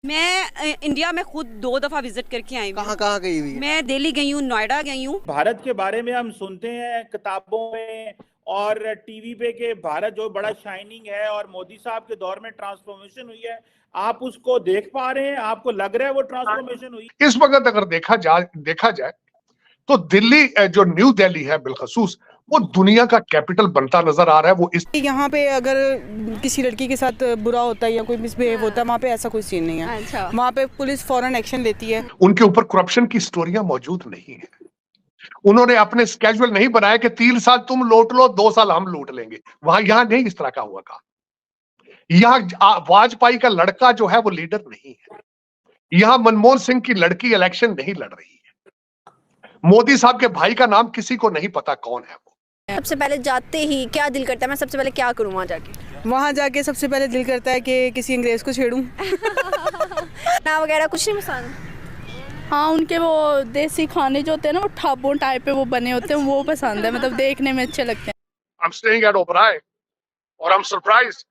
मैं इंडिया में खुद 2 दफा विजिट करके आई हूँ। कहाँ कहाँ गई हुई है? मैं दिल्ली गई हूँ, नोएडा गई हूँ। भारत के बारे में हम सुनते हैं किताबों में और टीवी पे कि भारत जो बड़ा शाइनिंग है और मोदी साहब के दौर में ट्रांसफॉर्मेशन हुई है। आप उसको देख पा रहे हैं? आपको लग रहा है वो ट्रांसफॉर्मेशन हुई? इस वक्त अगर देखा जाए तो दिल्ली जो न्यू दिल्ली है बिलखसूस वो दुनिया का कैपिटल बनता नजर आ रहा है। वो इस यहाँ पे अगर किसी लड़की के साथ बुरा होता है या कोई मिसबिहेव होता है, वहाँ पे ऐसा कोई सीन नहीं है। अच्छा। वहाँ पे पुलिस फौरन एक्शन लेती है। उनके ऊपर करप्शन की स्टोरियां मौजूद नहीं है। उन्होंने अपने स्केड्यूल नहीं बनाया कि 3 साल तुम लूट लो, 2 साल हम लूट लेंगे। वहां यहां नहीं इस तरह का हुआ का। यहाँ वाजपेयी का लड़का जो है वो लीडर नहीं है। यहाँ मनमोहन सिंह की लड़की इलेक्शन नहीं लड़ रही है। मोदी साहब के भाई का नाम किसी को नहीं पता कौन है वो। सबसे पहले जाते ही क्या दिल करता है, मैं सबसे पहले क्या करूँ वहाँ जाके? वहाँ जाके सबसे पहले दिल करता है कि किसी अंग्रेज को छेड़ूं। ना वगैरह कुछ नहीं पसंद? हाँ, उनके वो देसी खाने जो होते हैं ना, वो ढाबों टाइप पे वो बने होते हैं, वो पसंद है। मतलब देखने में अच्छे लगते हैं। I'm staying at Oberoi और I'm surprised.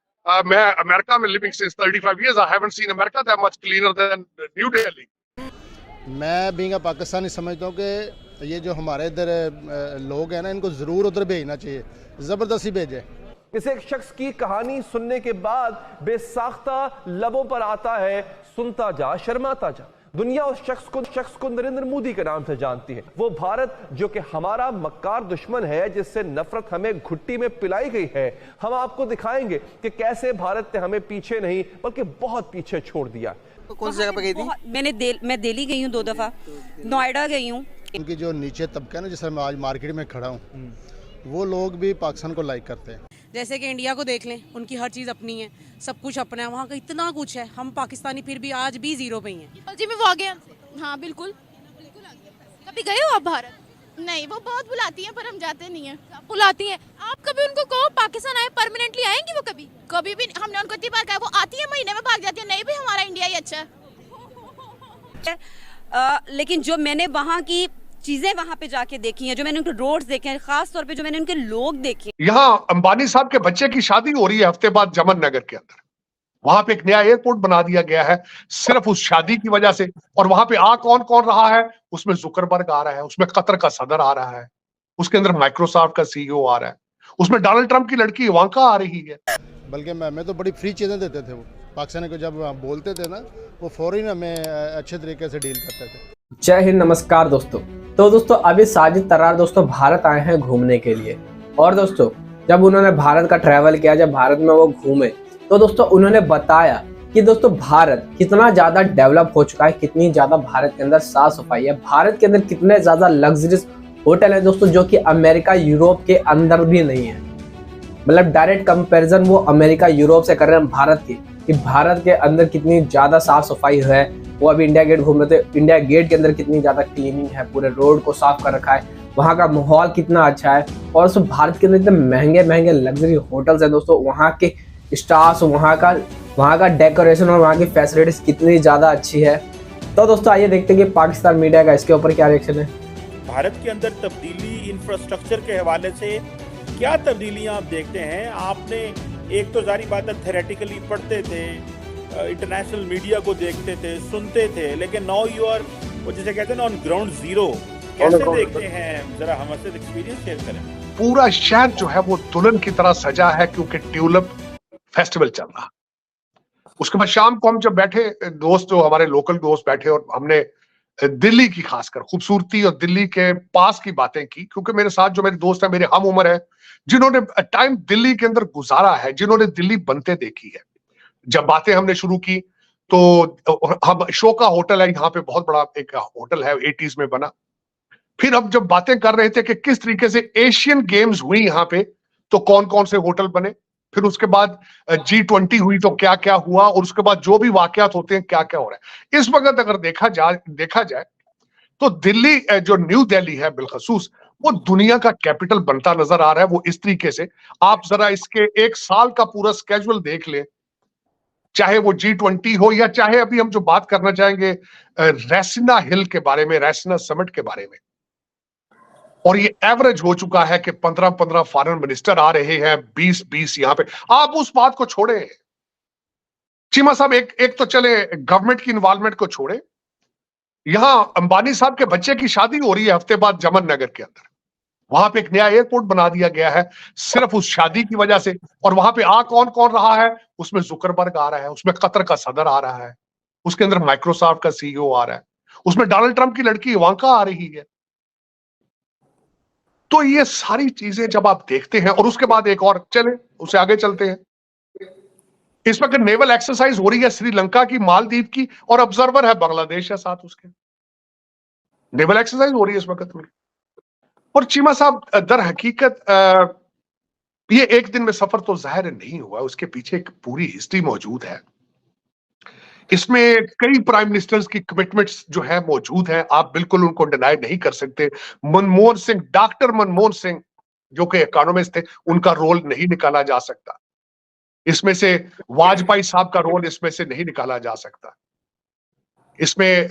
मैं अमेरिका में living since 35 years. I haven't seen America that much cleaner than New Delhi. मैं बीइंग अ पाकिस्तानी समझता हूँ कि ये जो हमारे इधर लोग हैं ना, इनको ज़रूर उधर भेजना चाहिए, ज़बरदस्ती भेजे। किसी एक शख्स की कहानी सुनने के बाद बेसाख्ता लबों पर आता है, सुनता जा, शर्माता जा। दुनिया उस शख्स को नरेंद्र मोदी के नाम से जानती है। वो भारत जो कि हमारा मक्कार दुश्मन है, जिससे नफरत हमें घुट्टी में पिलाई गई है। हम आपको दिखाएंगे कि कैसे भारत ने हमें पीछे नहीं बल्कि बहुत पीछे छोड़ दिया। तो कौन सी जगह पे गई थी? मैं दिल्ली गई हूँ 2 दफा, नोएडा गई हूँ। उनकी जो नीचे तबका है ना, जिससे मैं आज मार्केट में खड़ा हूँ, वो लोग भी पाकिस्तान को लाइक करते हैं। जैसे कि इंडिया को देख लें, उनकी हर चीज़ अपनी है, सब कुछ अपना है। वहाँ का इतना कुछ है, हम पाकिस्तानी फिर भी आज भी जीरो पे ही हैं। जी, मैं वो आ गया। हाँ, बिल्कुल आ गया। कभी गए हो आप भारत? नहीं, वो बहुत बुलाती हैं पर हम जाते नहीं हैं। बुलाती हैं? आप कभी उनको कहो पाकिस्तान आए, परमानेंटली आएंगी वो? कभी भी हमने उनको इतनी बार कहा, वो आती है महीने में भाग जाती है। नहीं भी हमारा इंडिया ही अच्छा है। लेकिन जो मैंने वहाँ की चीजें वहाँ पे जाके देखी हैं, जो मैंने उनके रोड्स देखे हैं, खास तौर पे जो मैंने उनके लोग देखे। यहाँ अंबानी साहब के बच्चे की शादी हो रही है हफ्ते बाद जमन नगर के अंदर। वहां पे एक नया एयरपोर्ट बना दिया गया है सिर्फ उस शादी की वजह से। और वहां पे कौन कौन रहा है? उसमें जुकरबर्ग आ रहा है, उसमें कतर का सदर आ रहा है, उसके अंदर माइक्रोसॉफ्ट का सीईओ आ रहा है, उसमें डोनाल्ड ट्रंप की लड़की इवांका आ रही है। बल्कि मैं तो बड़ी फ्री चीज़ें देते थे। वो पाकिस्तानी को जब बोलते थे ना, वो फौरन हमें अच्छे तरीके से डील करते थे। जय हिंद, नमस्कार दोस्तों। तो दोस्तों अभी साजिद तर्रार दोस्तों भारत आए हैं घूमने के लिए। और दोस्तों जब उन्होंने भारत का ट्रैवल किया, जब भारत में वो घूमे, तो दोस्तों उन्होंने बताया कि दोस्तों भारत कितना ज्यादा डेवलप हो चुका है, कितनी ज्यादा भारत के अंदर साफ सफाई है, भारत के अंदर कितने ज्यादा लग्जरियस होटल है दोस्तों, जो कि अमेरिका यूरोप के अंदर भी नहीं है। मतलब डायरेक्ट कंपैरिजन वो अमेरिका यूरोप से कर रहे हैं भारत की, कि भारत के अंदर कितनी ज्यादा साफ सफाई है। वो अभी इंडिया गेट घूम रहे थे, इंडिया गेट के अंदर कितनी ज्यादा क्लीनिंग है, पूरे रोड को साफ कर रखा है, वहाँ का माहौल कितना अच्छा है। और दोस्तों भारत के अंदर इतने महंगे महंगे लग्जरी होटल्स हैं दोस्तों, वहाँ के स्टार्स, वहाँ का डेकोरेशन और वहाँ की फैसिलिटीज कितनी ज्यादा अच्छी है। तो दोस्तों आइए देखते हैं कि पाकिस्तान मीडिया का इसके ऊपर क्या रिएक्शन है। भारत के अंदर तब्दीली इंफ्रास्ट्रक्चर के हवाले से क्या तब्दीलियां आप देखते हैं? आपने एक तो जारी बात है थेरेटिकली पढ़ते थे, इंटरनेशनल मीडिया को देखते थे, सुनते थे, लेकिन नाउ यू आर वो जिसे कहते हैं ऑन ग्राउंड जीरो। कैसे देखते हैं? जरा हमसे एक्सपीरियंस शेयर करें। पूरा शहर जो है वो दुल्हन की तरह सजा है क्योंकि ट्यूलिप फेस्टिवल चल रहा। उसके बाद शाम को हम जब बैठे, दोस्त जो हमारे लोकल दोस्त बैठे, और हमने दिल्ली की खासकर खूबसूरती और दिल्ली के पास की बातें की, क्योंकि मेरे साथ जो मेरे दोस्त हैं, मेरे हम उम्र है, जिन्होंने टाइम दिल्ली के अंदर गुजारा है, जिन्होंने दिल्ली बनते देखी है। जब बातें हमने शुरू की तो हम शो का होटल है यहाँ पे, बहुत बड़ा एक होटल है 80s में बना। फिर हम जब बातें कर रहे थे कि किस तरीके से एशियन गेम्स हुई यहाँ पे, तो कौन कौन से होटल बने, फिर उसके बाद G20 हुई तो क्या क्या हुआ, और उसके बाद जो भी वाकयात होते हैं क्या क्या हो रहा है। इस वक्त अगर देखा जाए तो दिल्ली जो न्यू दिल्ली है बिलखसूस, वो दुनिया का कैपिटल बनता नजर आ रहा है। वो इस तरीके से आप जरा इसके 1 साल का पूरा स्केड्यूल देख लें, चाहे वो G20 हो या चाहे अभी हम जो बात करना चाहेंगे रैसिना हिल के बारे में, रैसिना समिट के बारे में। और ये एवरेज हो चुका है कि 15-15 फॉरेन मिनिस्टर आ रहे हैं, 20-20 यहाँ पे। आप उस बात को छोड़े, चीमा साहब एक तो चले गवर्नमेंट की इन्वॉल्वमेंट को छोड़े, यहां अंबानी साहब के बच्चे की शादी हो रही है हफ्ते बाद जमन नगर के अंदर, वहां पे एक नया एयरपोर्ट बना दिया गया है सिर्फ उस शादी की वजह से। और वहां पे कौन कौन रहा है, उसमें जुकरबर्ग आ रहा है, उसमें कतर का सदर आ रहा है, उसके अंदर माइक्रोसॉफ्ट का सीईओ आ रहा है, उसमें डोनाल्ड ट्रंप की लड़की इवांका आ रही है। तो ये सारी चीजें जब आप देखते हैं, और उसके बाद एक और चले उसे आगे चलते हैं, इस वक्त नेवल एक्सरसाइज हो रही है श्रीलंका की, मालदीव की, और ऑब्जर्वर है बांग्लादेश है साथ उसके। नेवल एक्सरसाइज हो रही है इस वक्त। और चीमा साहब दर हकीकत ये एक दिन में सफर तो जाहिर नहीं हुआ, उसके पीछे एक पूरी हिस्ट्री मौजूद है। इसमें कई प्राइम मिनिस्टर्स की कमिटमेंट्स जो है मौजूद हैं, आप बिल्कुल उनको डिनाई नहीं कर सकते। मनमोहन सिंह, डॉक्टर मनमोहन सिंह जो कि इकोनॉमिस्ट थे, उनका रोल नहीं निकाला जा सकता इसमें से। वाजपेयी साहब का रोल इसमें से नहीं निकाला जा सकता। इसमें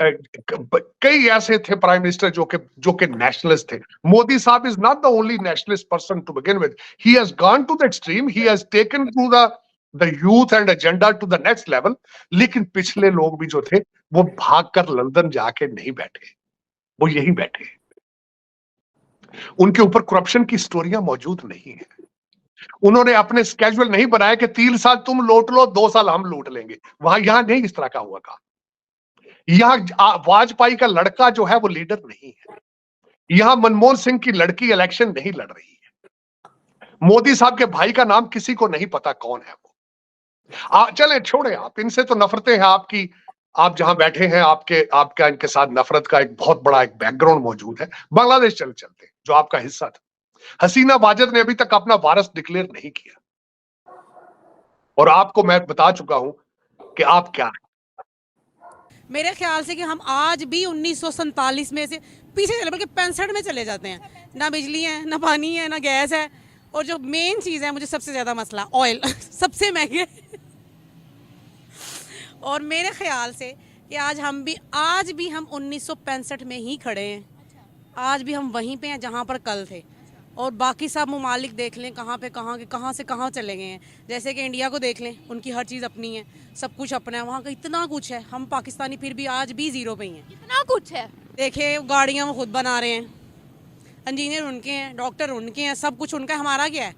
कई ऐसे थे प्राइम मिनिस्टर जो कि नेशनलिस्ट थे। मोदी साहब is not the only nationalist person to begin with, he has gone to the extreme, he has taken to the youth and agenda to the next level. लेकिन पिछले लोग भी जो थे वो भागकर लंदन जाके नहीं बैठे, वो यही बैठे। उनके ऊपर करप्शन की स्टोरियां मौजूद नहीं है। उन्होंने अपने स्केड्यूल नहीं बनाया कि 3 साल तुम लूट लो, 2 साल हम लूट लेंगे। यहां नहीं इस तरह का हुआ काम। यहां वाजपेयी का लड़का जो है वो लीडर नहीं है। यहां मनमोहन सिंह की लड़की इलेक्शन नहीं लड़ रही है। मोदी साहब के भाई का नाम किसी को नहीं पता कौन है वो। चले छोड़े, आप इनसे तो नफरतें हैं आपकी, आप जहां बैठे हैं आपका इनके साथ नफरत का एक बहुत बड़ा एक बैकग्राउंड मौजूद है। बांग्लादेश चलते जो आपका हिस्सा था, हसीना वाजिद ने अभी तक अपना वारिस डिक्लेयर नहीं किया, और आपको मैं बता चुका हूं कि आप क्या हैं। मेरे ख्याल से कि हम आज भी 1947 में से पीछे चले, बल्कि 65 में चले जाते हैं। ना बिजली है, ना पानी है, ना गैस है, और जो मेन चीज़ है मुझे सबसे ज़्यादा मसला ऑयल सबसे महंगे। और मेरे ख्याल से कि आज भी हम 1965 में ही खड़े हैं। आज भी हम वहीं पे हैं जहाँ पर कल थे। और बाकी सब ममालिक देख लें कहाँ से कहाँ चले गए हैं। जैसे कि इंडिया को देख लें, उनकी हर चीज़ अपनी है, सब कुछ अपना है, वहाँ का इतना कुछ है। हम पाकिस्तानी फिर भी आज भी ज़ीरो पे ही हैं। इतना कुछ है, देखिए गाड़ियाँ वो खुद बना रहे हैं, इंजीनियर उनके हैं, डॉक्टर उनके हैं, सब कुछ उनका है। हमारा क्या है?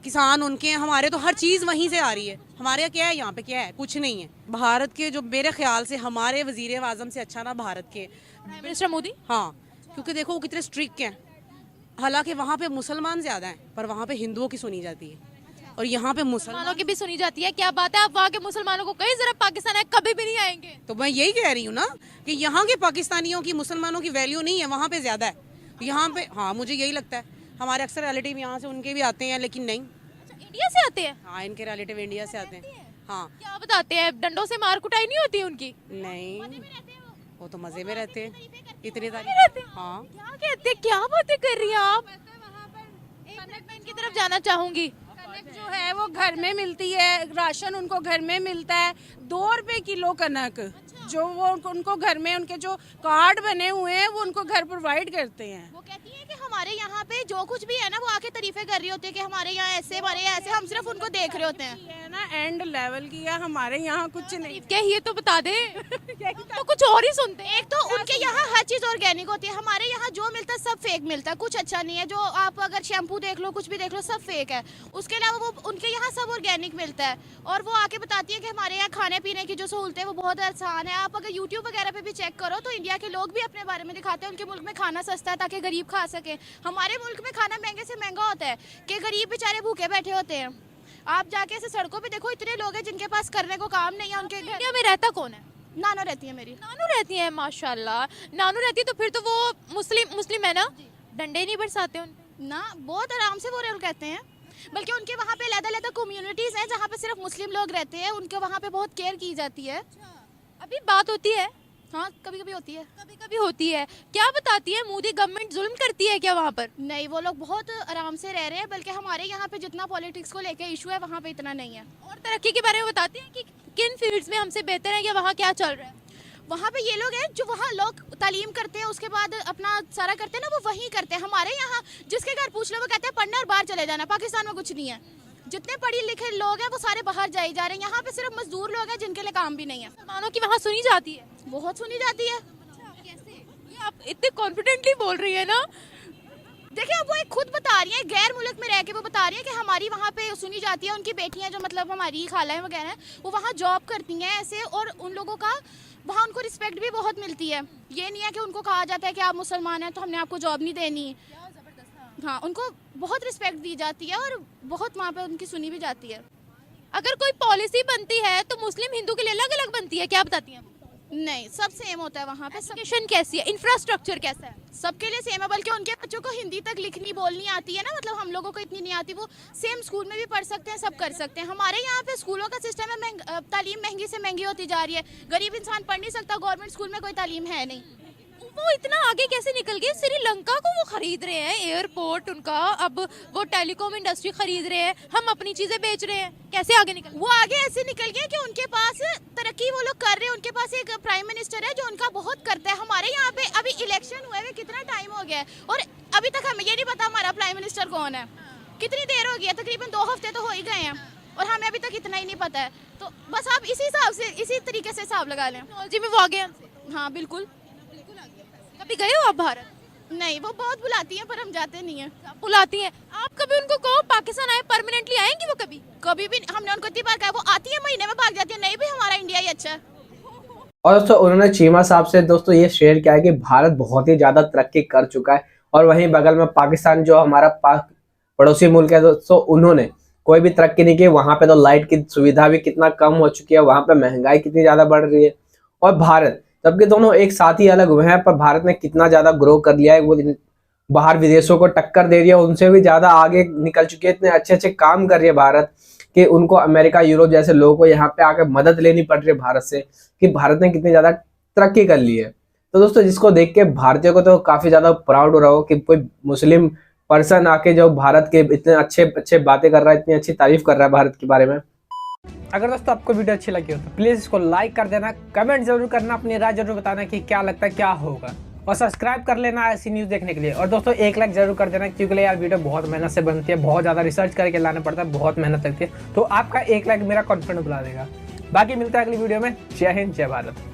किसान उनके हैं, हमारे तो हर चीज़ वहीं से आ रही है। हमारे क्या है यहाँ पे? क्या है? कुछ नहीं है। भारत के जो मेरे ख्याल से हमारे वज़ीर आज़म से अच्छा ना भारत के प्राइम मिनिस्टर मोदी। हाँ, क्योंकि देखो वो कितने स्ट्रिक्ट हैं। हालांकि वहाँ पे मुसलमान ज़्यादा हैं, पर वहाँ पे हिंदुओं की सुनी जाती है, और यहाँ पे मुसलमानों की भी सुनी जाती है। क्या बात है, आप वहाँ के मुसलमानों को कहीं जरा पाकिस्तान है कभी भी नहीं आएंगे। तो मैं यही कह रही हूँ ना कि यहाँ के पाकिस्तानियों की मुसलमानों की वैल्यू नहीं है, वहाँ पे ज़्यादा है। यहाँ पे हाँ, मुझे यही लगता है। हमारे अक्सर रिलेटिव यहाँ से उनके भी आते हैं, लेकिन नहीं। इंडिया से आते हैं? हाँ, इनके रिलेटिव इंडिया से आते हैं। हाँ। क्या बताते हैं, डंडों से मार कुटाई नहीं होती उनकी? नहीं, वो तो मजे में रहते हैं, इतनी रहते हैं। हाँ। क्या कहते हैं, क्या बातें कर रही हैं आप? मैं इनकी तरफ जाना चाहूंगी। जो है वो घर में मिलती है, राशन उनको घर में मिलता है, 2 रुपए किलो कनक। जो वो उनको घर में उनके जो कार्ड बने हुए हैं वो उनको घर प्रोवाइड करते हैं। वो कहती है कि हमारे यहाँ पे जो कुछ भी है ना, वो आके तारीफें कर रही होती है कि हमारे यहाँ ऐसे, हमारे यहाँ ऐसे, हम सिर्फ उनको देख रहे होते हैं। ये है ना एंड लेवल की है, हमारे यहाँ कुछ नहीं। क्या ये तो बता दे तो कुछ और ही सुनते हैं। एक तो उनके यहाँ हर चीज ऑर्गेनिक होती है, हमारे यहाँ जो मिलता है सब फेक मिलता है, कुछ अच्छा नहीं है। जो आप अगर शैम्पू देख लो, कुछ भी देख लो, सब फेक है। उसके अलावा वो उनके यहाँ सब ऑर्गेनिक मिलता है, और वो आके बताती है कि हमारे यहाँ खाने पीने की जो सहूलतें हैं वो बहुत आसान है। आप अगर यूट्यूब वगैरह पे भी चेक करो तो इंडिया के लोग भी अपने बारे में दिखाते हैं उनके मुल्क में खाना सस्ता है ताकि गरीब खा सके। हमारे मुल्क में खाना महंगे से महंगा होता है कि गरीब बेचारे भूखे बैठे होते हैं। आप जाके ऐसे सड़कों पे देखो, इतने लोग हैं जिनके पास करने को काम नहीं है। उनके इंडिया में रहता कौन है? नानो रहती है मेरी। नानू रहती है, माशाल्लाह। नानू रहती है तो फिर तो वो मुस्लिम है ना? डंडे नहीं बरसाते उन ना, बहुत आराम से वो रहते हैं। बल्कि उनके वहाँ पे अलग-अलग कम्युनिटीज हैं जहाँ पे सिर्फ मुस्लिम लोग रहते हैं, उनके वहाँ पे बहुत केयर की जाती है। अभी बात होती है? हाँ, कभी कभी होती है, कभी कभी होती है। क्या बताती है, मोदी गवर्नमेंट जुल्म करती है क्या वहाँ पर? नहीं, वो लोग बहुत आराम से रह रहे हैं। बल्कि हमारे यहाँ पे जितना पॉलिटिक्स को लेके इशू है वहाँ पे इतना नहीं है। और तरक्की के बारे में बताती हैं कि किन फील्ड्स में हमसे बेहतर है या वहाँ क्या चल रहा है? वहाँ पे ये लोग हैं जो वहाँ लोग तालीम करते हैं, उसके बाद अपना सारा करते हैं ना, वो वहीं करते हैं। हमारे यहाँ जिसके घर पूछ लो वो कहते हैं पढ़ना और बाहर चले जाना, पाकिस्तान में कुछ नहीं है। जितने पढ़े लिखे लोग हैं वो सारे बाहर जाए जा रहे हैं। यहाँ पे सिर्फ मजदूर लोग हैं जिनके लिए काम भी नहीं है। मुसलमानों की वहाँ सुनी जाती है? बहुत सुनी जाती है। कैसे? ये आप इतने कॉन्फिडेंटली बोल रही है ना। देखिए अब वो एक खुद बता रही है, गैर मुल्क में रह के वो बता रही है कि हमारी वहाँ पे सुनी जाती है। उनकी बेटियाँ जो मतलब हमारी खाला है वगैरह वो वहाँ जॉब करती हैं ऐसे, और उन लोगों का वहाँ उनको रिस्पेक्ट भी बहुत मिलती है। ये नहीं है कि उनको कहा जाता है कि आप मुसलमान हैं तो हमने आपको जॉब नहीं देनी। हाँ, उनको बहुत रिस्पेक्ट दी जाती है और बहुत वहाँ पे उनकी सुनी भी जाती है। अगर कोई पॉलिसी बनती है तो मुस्लिम हिंदू के लिए अलग अलग बनती है, क्या बताती हैं? नहीं, सब सेम होता है वहाँ पे। एजुकेशन कैसी है, इंफ्रास्ट्रक्चर कैसा है? सबके लिए सेम है, बल्कि उनके बच्चों को हिंदी तक लिखनी बोलनी आती है ना, मतलब हम लोगों को इतनी नहीं आती, वो सेम स्कूल में भी पढ़ सकते हैं, सब कर सकते हैं। हमारे यहाँ पे स्कूलों का सिस्टम है, तालीम महंगी से महंगी होती जा रही है। गरीब इंसान पढ़ नहीं सकता, गवर्नमेंट स्कूल में कोई तालीम है नहीं। वो इतना आगे कैसे निकल गए? श्रीलंका को वो खरीद रहे हैं, एयरपोर्ट उनका, अब वो टेलीकॉम इंडस्ट्री खरीद रहे हैं, हम अपनी चीजें बेच रहे हैं, कैसे आगे निकल? वो आगे ऐसे निकल गए कि उनके पास तरक्की वो लोग कर रहे हैं। उनके पास एक प्राइम मिनिस्टर है जो उनका बहुत करता है। हमारे यहाँ पे अभी इलेक्शन हुए हुए कितना टाइम हो गया है और अभी तक हमें ये नहीं पता हमारा प्राइम मिनिस्टर कौन है। कितनी देर हो गई है, तकरीबन 2 हफ्ते तो हो ही गए हैं और हमें अभी तक इतना ही नहीं पता है। तो बस आप इसी हिसाब से, इसी तरीके से हिसाब लगा लें। टेक्नोलॉजी में वो आगे हैं। हाँ बिल्कुल। कभी गए हो आप भारत? नहीं, वो बहुत बुलाती हैं पर हम जाते नहीं हैं। बुलाती हैं? आप कभी उनको कहो पाकिस्तान आए, परमानेंटली आएंगी वो कभी? कभी भी हमने उनको इतनी बार कहा, वो आती है महीने में भाग जाती है। नहीं भी हमारा इंडिया ही अच्छा है। और दोस्तों उन्होंने चीमा साहब से दोस्तों ये शेयर किया है कि भारत बहुत ही ज्यादा तरक्की कर चुका है और वहीं बगल में पाकिस्तान जो हमारा पड़ोसी मुल्क है दोस्तों, उन्होंने कोई भी तरक्की नहीं की। वहां पे तो लाइट की सुविधा भी कितना कम हो चुकी है, वहां पे महंगाई कितनी ज्यादा बढ़ रही है। और भारत, जबकि दोनों एक साथ ही अलग हुए हैं, पर भारत ने कितना ज्यादा ग्रो कर लिया है, वो बाहर विदेशों को टक्कर दे रही है, उनसे भी ज्यादा आगे निकल चुकी है। इतने अच्छे अच्छे काम कर रही है भारत कि उनको अमेरिका यूरोप जैसे लोगों को यहाँ पे आकर मदद लेनी पड़ रही है भारत से, कि भारत ने कितनी ज्यादा तरक्की कर ली है। तो दोस्तों जिसको देख के भारतीयों को तो काफी ज्यादा प्राउड हो रहा हो कि कोई मुस्लिम पर्सन आके जो भारत के इतने अच्छे बातें कर रहा है, इतनी अच्छी तारीफ कर रहा है भारत के बारे में। अगर दोस्तों आपको वीडियो अच्छी लगी हो तो प्लीज़ इसको लाइक कर देना, कमेंट जरूर करना, अपनी राय जरूर बताना कि क्या लगता है क्या होगा, और सब्सक्राइब कर लेना ऐसी न्यूज़ देखने के लिए। और दोस्तों 1 लाइक जरूर कर देना, क्योंकि यार वीडियो बहुत मेहनत से बनती है, बहुत ज़्यादा रिसर्च करके लाना पड़ता है, बहुत मेहनत लगती है। तो आपका 1 लाइक मेरा कॉन्फिडेंस बढ़ा देगा। बाकी मिलता है अगली वीडियो में। जय हिंद, जय भारत।